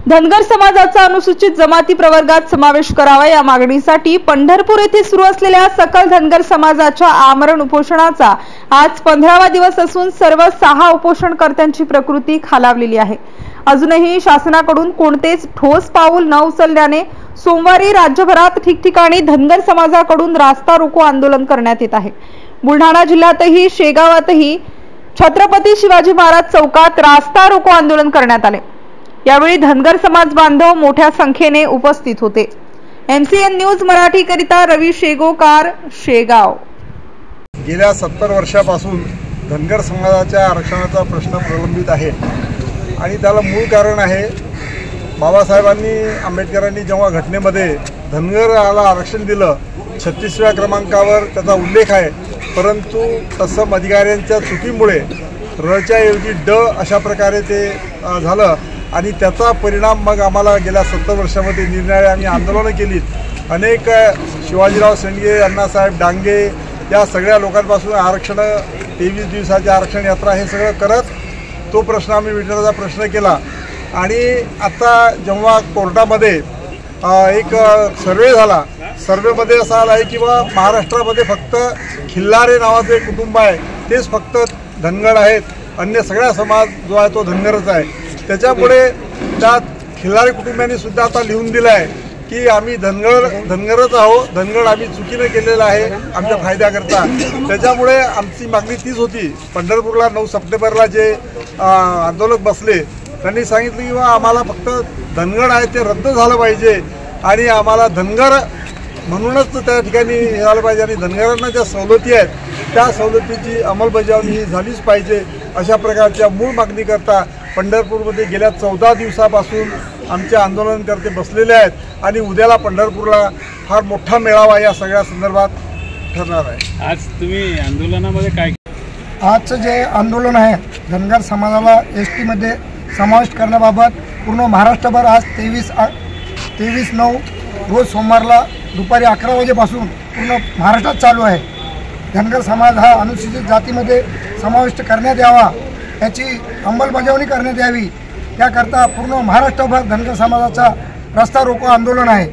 धनगर समाजाचा अनुसूचित जमाती प्रवर्गात समावेश करावा या मागणीसाठी पंढरपूर येथे सुरू असलेल्या सकल धनगर समाजाच्या आमरण उपोषणाचा आज 15वा दिवस असून सर्व 6 उपोषणकर्त्यांची प्रकृती खालावलेली आहे। अजूनही शासनाकडून कोणतेच ठोस पाऊल न उचलल्याने सोमवारी राज्यभरात ठिकठिकाणी धनगर समाजाकडून रास्ता रोको आंदोलन करण्यात येत आहे। बुलढाणा जिल्ह्यातही शेगावातही छत्रपती शिवाजी महाराज चौकात रास्ता रोको आंदोलन करण्यात आले। यावेळी धनगर समाज बांधव मोठ्या संख्येने उपस्थित होते। MCN न्यूज मराठी करिता रवी शेगोकार, शेगाव। गेल्या 70 वर्षापासून धनगर समाजाच्या आरक्षणाचा प्रश्न प्रलंबित आहे आणि त्याला मूळ कारण आहे बाबासाहेबांनी आंबेडकरांनी जेव्हा घटनेमध्ये धनगराला आरक्षण दिलं 36व्या क्रमांकावर त्याचा उल्लेख आहे, परंतु तसं अधिकाऱ्यांच्या चुकीमुळे रच्या ऐवजी ड अशा प्रकारे ते झालं आणि त्याचा परिणाम मग आम्हाला गेल्या 70 वर्षामध्ये निरनिराळे आम्ही आंदोलनं केलीत। अनेक शिवाजीराव शेंडगे, अण्णासाहेब डांगे या सगळ्या लोकांपासून आरक्षण 23 दिवसाची आरक्षण यात्रा हे सगळं करत तो प्रश्न आम्ही विचारायचा प्रश्न केला। आणि आता जेव्हा कोर्टामध्ये एक सर्वे झाला, सर्वेमध्ये असा आला आहे की बा महाराष्ट्रामध्ये फक्त खिल्लारे नावाचं एक कुटुंब आहे तेच फक्त धनगर आहेत, अन्य सगळा समाज जो आहे तो धनगरच आहे। त्याच्यामुळे त्या खिल्लारी कुटुंबियांनी सुद्धा आता लिहून दिलं आहे की आम्ही धनगरच आहोत, धनगर आम्ही चुकीने केलेलं आहे आमच्या फायद्याकरता। त्याच्यामुळे आमची मागणी तीच होती। पंढरपूरला 9 सप्टेंबरला जे आंदोलक बसले त्यांनी सांगितलं की आम्हाला फक्त धनगर आहे ते रद्द झालं पाहिजे आणि आम्हाला धनगर म्हणूनच त्या ठिकाणी झालं पाहिजे आणि धनगरांना ज्या सवलती आहेत त्या सवलतीची अंमलबजावणी ही झालीच पाहिजे अशा प्रकारच्या मूळ मागणीकरता पंढरपूरमध्ये गेल्या 14 दिवसापासून आमचे आंदोलनकर्ते बसलेले आहेत आणि उद्याला पंढरपूरला फार मोठा मेळावा या सगळ्या संदर्भात ठरणार आहे। आज तुम्ही आंदोलनामध्ये काय आजचं जे आंदोलन आहे धनगर समाजाला ST मध्ये समाविष्ट करण्याबाबत पूर्ण महाराष्ट्रभर आज 23/9 रोज सोमवारला दुपारी 11 वाजेपासून पूर्ण महाराष्ट्रात चालू आहे। धनगर समाज हा अनुसूचित जातीमध्ये समाविष्ट करण्यात यावा याची अंमलबजावणी करण्यात यावी याकरता पूर्ण महाराष्ट्रभर धनगर समाजाचा रस्ता रोको आंदोलन आहे।